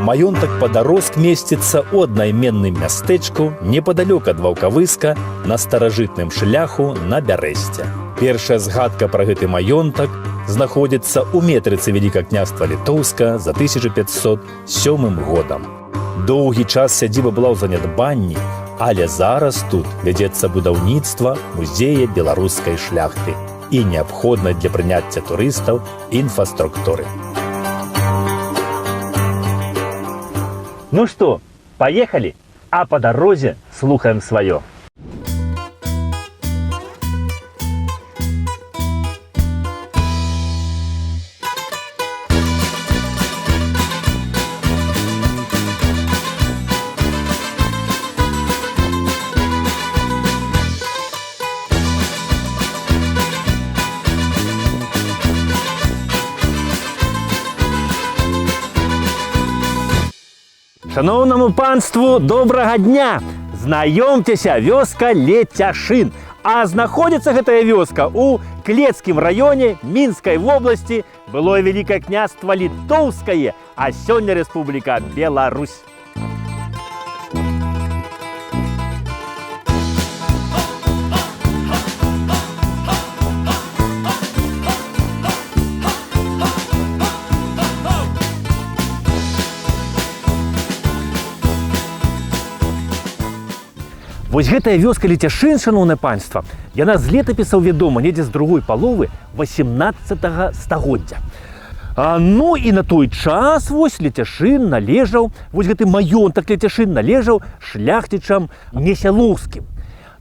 Маёнтак Падарожск месціцца ў аднайменным мястэчку непадалёк ад Ваўкавыска на старажытным шляху на Бярэсце. Першая згадка пра гэты маёнтак знаходзіцца ў метрыцы Вялікага княства Літоўска за 1507 годам. Доўгі час сядзіба была ў занядбанні, але зараз тут вядзецца будаўніцтва музея беларускай шляхты і неабходнай для прыняцця турыстаў інфраструктуры. Ну что, поехали, а по дороге слухаем свое. Шановному панству добрага дня! Знаёмцеся, вёска Лецяшын. А знаходзіцца гэтая вёска ў Клецкім раёне Мінскай вобласці, былое Вялікае княства Літоўскае, а сёння Рэспубліка Беларусь. Вось гэтая вёска Лецяшын, шановнае панства, яна з летапісаў вядома недзе з другой паловы 18 стагоддзя. Ну і на той час вось Лецяшын належаў, вось гэты маёнтак Лецяшын належаў шляхцічам Несялоўскім.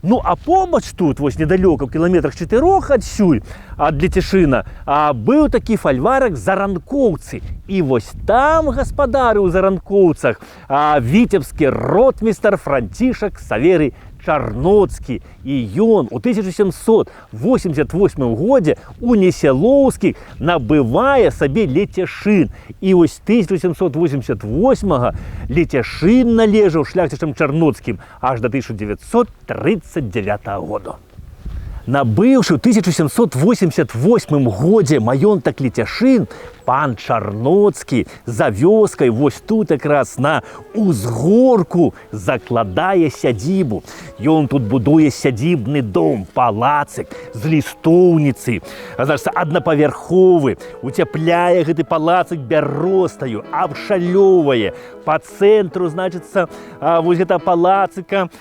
Ну а побач тут, вось недалёка, ў кіламетрах 4 адсюль ад Лецяшына, быў такі фальварак Заранкоўцы. І вось там гаспадарыў у Заранкоўцах віцебскі ротмістр Францішак Саверый Чарноцкі. І ён у 1788 годзе у Несялоўскіх набывае сабе Лецяшын. І вось 1788 Лецяшын належаў шляхцічам Чарноцкім аж да 1939 года. Набыўшы ў 1788 годзе маёнтак Лецяшын, пан Чарноцкі за вёскай вось тут якраз на узгорку закладае сядзібу. Ён тут будуе сядзібны дом, палацык з лістоўніцай, аднапавярховы, уцяпляе гэты палацык бяростаю, абшалёвае. Па цэнтру, значыцца, вось гэта палацыка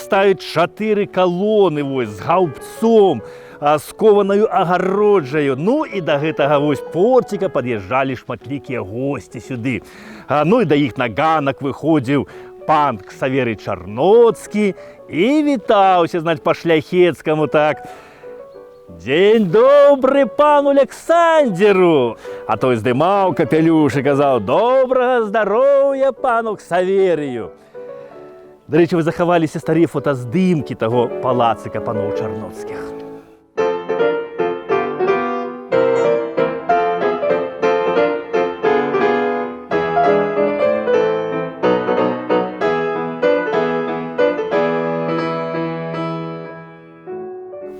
ставіць 4 калоны вось з гаўбцом, з кованаю агароджаю. Ну і да гэтага вось порціка пад'язджалі шматлікія госці сюды. Ну і да іх на ганак выходзіў пан Ксаверый Чарноцкі і вітаўся, значыць, па-шляхецкаму так. Дзень добры пану Александеру! А той здымаў капелюш і казаў: добрага здароўя пану Ксаверыю! Дарэчы, вы захаваліся старыя фотаздымкі таго палацыка паноў Чарноцкіх.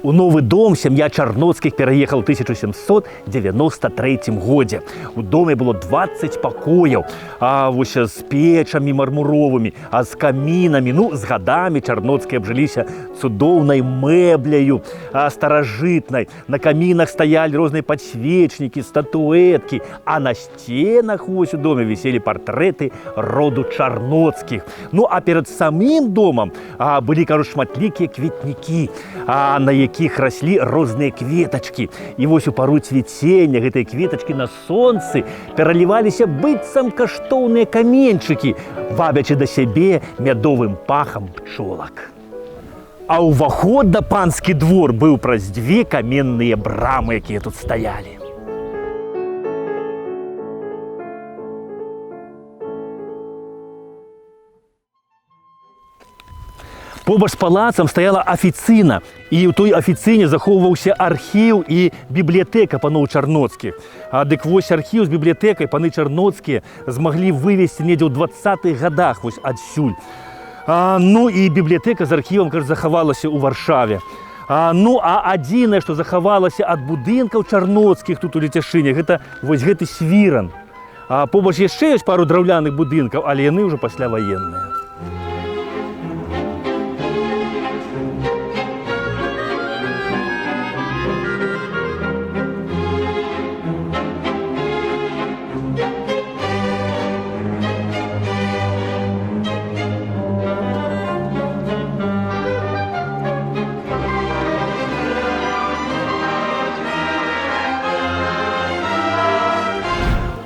У новы дом сям'я Чарноцкіх пераехала ў 1793 годзе. У доме было 20 пакояў, вось з печамі мармуровымі, з камінамі. Ну, з гадамі Чарноцкія абжыліся цудоўнай мэбляю старажытнай. На камінах стаялі розныя падсвечнікі, статуэткі, а на сценах вось у доме віселі партрэты роду Чарноцкіх. Ну, а перад самым домам былі, кажуць, шматлікія кветнікі, на якіх раслі розныя кветачкі. І вось у пару цвіцення гэтыя кветачкі на сонцы пераліваліся быццам каштоўныя каменьчыкі, вабячы да сябе мядовым пахам пчолак. А ўваход да панскі двор быў праз 2 каменныя брамы, якія тут стаялі. Побач з палацам стаяла афіцына, і ў той афіцыне захоўваўся архіў і бібліятэка паноў Чарноцкіх. Дык вось архіў з бібліятэкай паны Чарноцкія змаглі вывезці недзе ў 20-х гадах вось адсюль. Ну і бібліятэка з архівам, кажа, захавалася ў Варшаве. Ну а адзінае, што захавалася ад будынкаў Чарноцкіх тут у Лецяшыне, гэта вось гэты свіран. А побач яшчэ ёсць пару драўляных будынкаў, але яны ўжо пасляваенныя.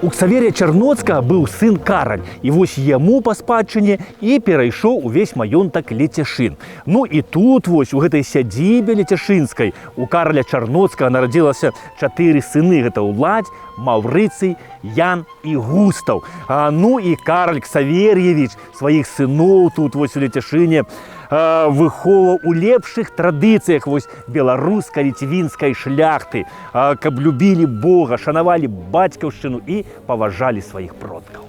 У Ксаверія Чарноцкага быў сын Караль, і вось яму па спадчыне і перайшоў увесь маёнтак Лецяшын. Ну і тут вось у гэтай сядзібе лецяшынскай у Караля Чарноцкага нарадзілася 4 сыны. Гэта Уладзь, Маўрыцый, Ян і Густаў. Ну і Караль Ксавер'евіч сваіх сыноў тут вось у Лецяшыне выхоўваў у лепшых традыцыях вось беларускай ліцвінскай шляхты, каб любілі Бога, шанавалі бацькаўшчыну і паважалі сваіх продкаў.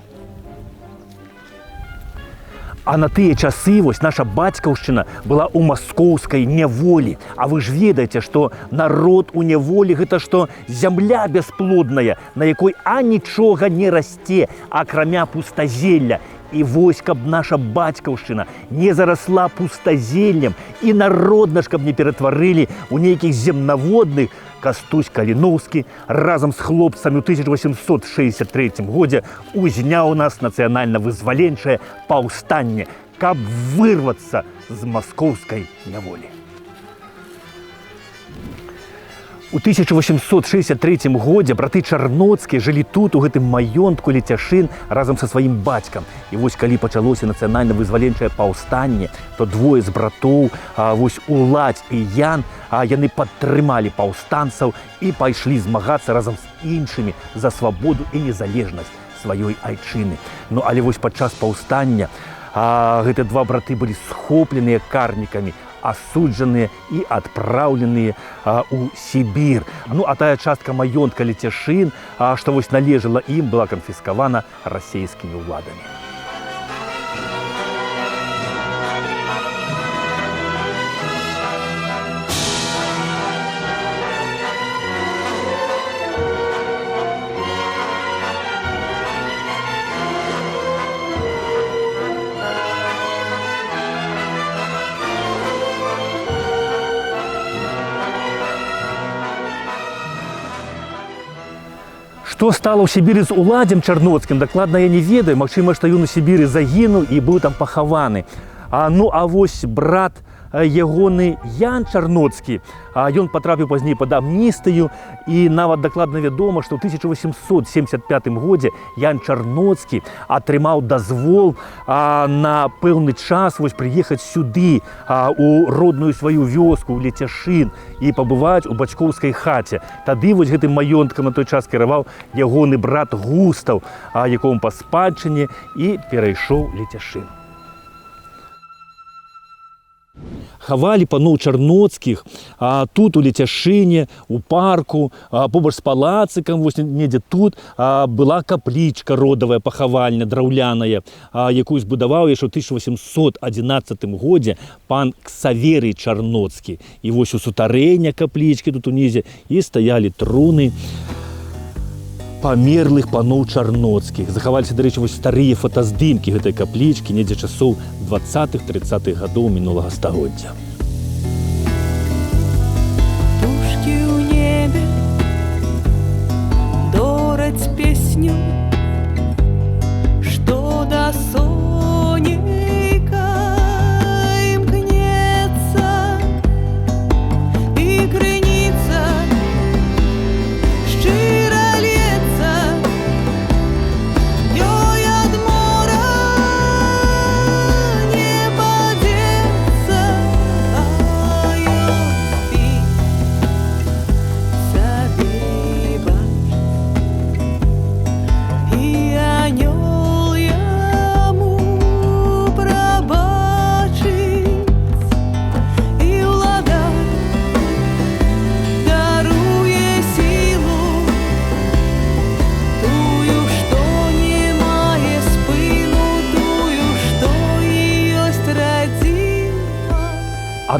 А на тыя часы вось наша бацькаўшчына была ў маскоўскай няволі. А вы ж ведаеце, што народ у няволі гэта што зямля бясплодная, на якой нічога не расце, акрамя пустазелля. І вось, каб наша бацькаўшчына не зарасла пустазеллем і народна ж, каб не ператварылі ў нейкіх земнаводных, Кастусь Каліноўскі разам з хлопцамі ў 1863 годзе узняў у нас нацыянальна-вызваленчае паўстанне, каб вырвацца з маскоўскай няволі. У 1863 годзе браты Чарноцкія жылі тут, у гэтым маёнтку Лецяшын разам са сваім бацькам. І вось калі пачалося нацыянальна-вызваленчае паўстанне, то двое з братоў, вось Уладзь і Ян, яны падтрымалі паўстанцаў і пайшлі змагацца разам з іншымі за свабоду і незалежнасць сваёй айчыны. Ну але вось падчас паўстання гэтыя два браты былі схопленыя карнікамі, асуджаныя і адпраўленыя ў Сібір. Ну, а тая частка маёнтка Лецяшын, што вось належала ім, была канфіскавана расейскімі ўладамі. Што стала ў Сібіры з Уладзем Чарноцкім, дакладна я не ведаю. Магчыма, што ён у Сібіры загінуў і быў там пахаваны. Ну, а вось брат ягоны Ян Чарноцкі, ён патрапіў пазней пад амністыю, і нават дакладна вядома, што ў 1875 годзе Ян Чарноцкі атрымаў дазвол на пэўны час вось прыехаць сюды, у родную сваю вёску, ў Лецяшын, і пабываць у бацькоўскай хаце. Тады вось гэтым маёнткам на той час кіраваў ягоны брат Густаў, якому па спадчыне і перайшоў Лецяшын. Хавалі паноў Чарноцкіх тут у Лецяшыне, у парку, побач з палацыкам, вось недзе тут была каплічка родавая, пахавальня, драўляная, якую збудаваў яшчэ ў 1811 годзе пан Ксаверый Чарноцкі. І вось у сутарэння каплічкі тут унізе і стаялі труны памерлых паноў Чарноцкіх. Захаваліся, дарэчы, вось старыя фотаздымкі гэтай каплічкі недзе часоў 20-30-х гадоў мінулага стагоддзя. Птушкі ў небе дораць песню, што да сонейка імкнецца, і крыніца шчыра лецца, ёй ад мора не падзецца.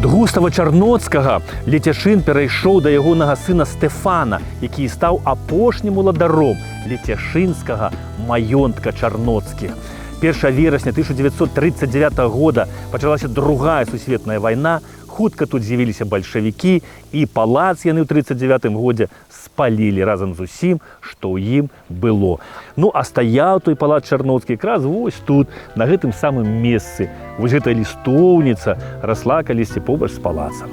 Ад Густава Чарноцкага Лецяшын перайшоў да ягонага сына Стэфана, які стаў апошнім уладаром лецяшынскага маёнтка Чарноцкіх. 1 верасня 1939 года пачалася Другая сусветная вайна, хутка тут з'явіліся бальшавікі, і палац яны ў 1939 годзе спалілі разам з усім, што ў ім было. Ну, а стаяў той палац Чарноцкі якраз вось тут, на гэтым самым месцы. Вось гэтая лістоўніца расла калісьці побач з палацам.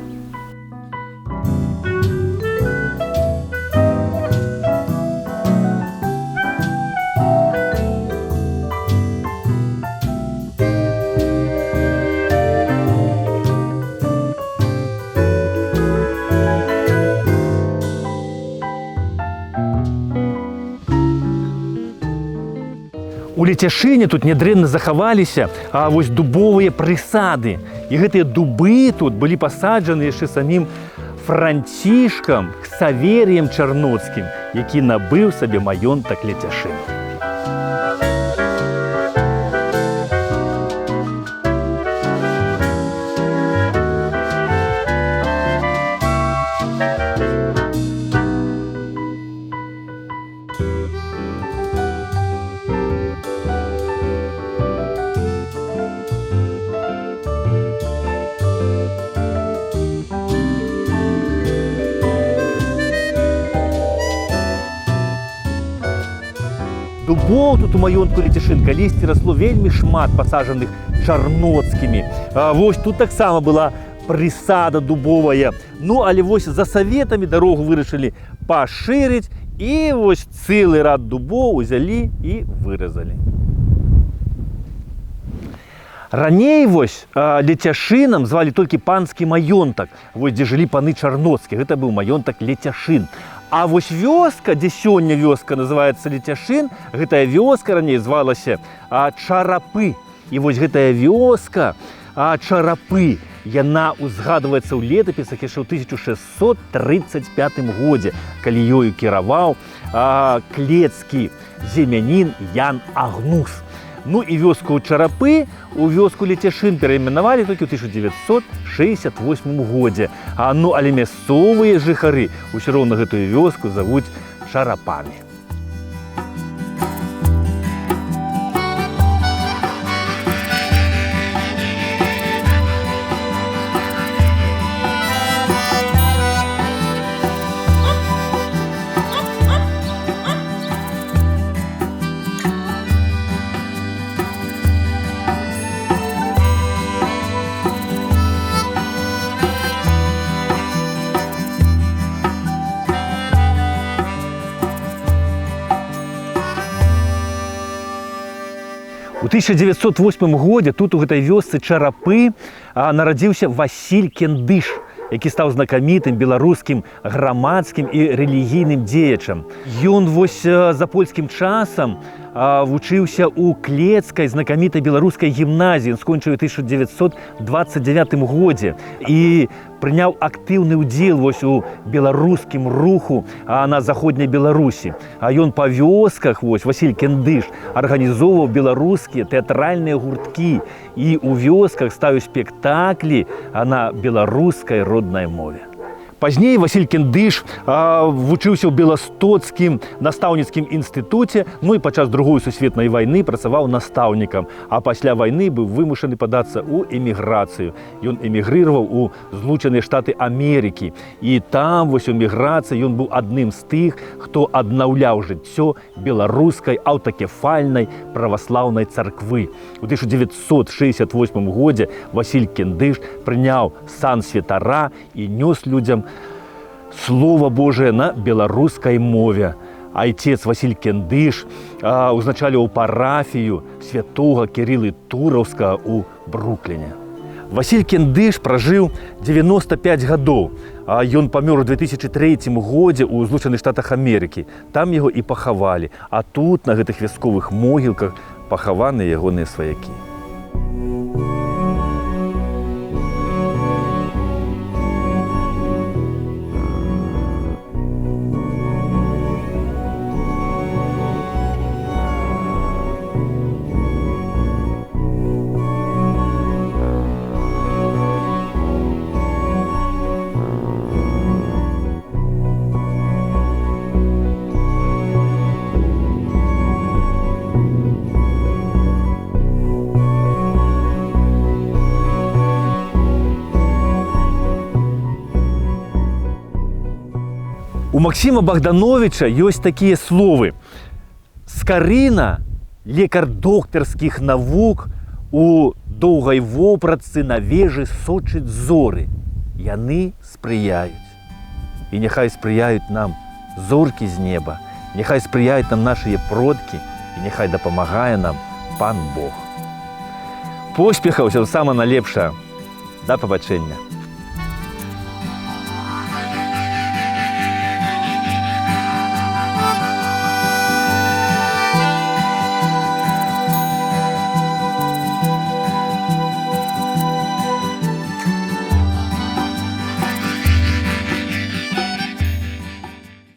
У Лецяшыне тут нядрэнна захаваліся вось дубовыя прысады. І гэтыя дубы тут былі пасаджаны яшчэ самім Францішкам Ксаверіем Чарноцкім, які набыў сабе маёнтак Лецяшын. Дубоў тут у маёнтку Лецяшын калісьці расло вельмі шмат, пасаджаных Чарноцкімі. Вось тут таксама была прысада дубовая. Ну, але вось за саветамі дарогу вырашылі пашырыць, і вось цэлы рад дубоў узялі і выразалі. Раней вось Лецяшынам звалі толькі панскі маёнтак, вось дзе жылі паны Чарноцкія. Гэта быў маёнтак Лецяшын. А вось вёска, дзе сёння вёска называецца Лецяшын, гэтая вёска раней звалася Чарапы. І вось гэтая вёска Чарапы, яна узгадваецца ў летапісах яшчэ ў 1635 годзе, калі ёю кіраваў клецкі землянін Ян Агнус. Ну і вёску Чарапы у вёску Лецяшын перайменавалі толькі ў 1968 годзе. Ну, але мясцовыя жыхары ўсё роўна гэтую вёску завуць Чарапамі. У 1908 годзе тут у гэтай вёсцы Чарапы нарадзіўся Васіль Кендыш, які стаў знакамітым беларускім грамадскім і рэлігійным дзеячам. Ён вось за польскім часам вучыўся ў клецкай знакамітай беларускай гімназіі. Ён скончыў у 1929 годзе і прыняў актыўны ўдзел вось у беларускім руху на заходняй Беларусі. Ён па вёсках, вось Васіль Кендыш, арганізоўваў беларускія тэатральныя гурткі і ў вёсках ставіў спектаклі на беларускай роднай мове. Пазней Васіль Кендыш вучыўся ў Беластоцкім настаўніцкім інстытуце, ну і падчас Другой сусветнай вайны працаваў настаўнікам, а пасля вайны быў вымушаны падацца ў эміграцыю. Ён эмігрыраваў у Злучаныя Штаты Амерыкі, і там вось у эміграцыі ён быў адным з тых, хто аднаўляў жыццё беларускай аўтакефальнай праваслаўнай царквы. У 1968 годзе Васіль Кендыш прыняў сан святара і нёс людзям Слова Божие на беларускай мове. Айцец Васіль Кендыш узначаліў парафію святога Кірылы Тураўскага ў Брукліне. Васіль Кендыш пражыў 95 гадоў. Ён памёр у 2003 годзе ў Злучаных Штатах Амерыкі. Там яго і пахавалі. А тут, на гэтых вясковых могілках, пахаваны ягоныя сваякі. У Максима Богдановича ёсць такія словы. Скарына, лекар доктарскіх навук, у доўгай вопратцы на вежы сочыць зоры. Яны спрыяюць. І няхай спрыяюць нам зоркі з неба, няхай спрыяюць нам нашыя продкі, і няхай дапамагае нам Пан Бог. Поспехаў, усё самае найлепшае. Да пабачэння.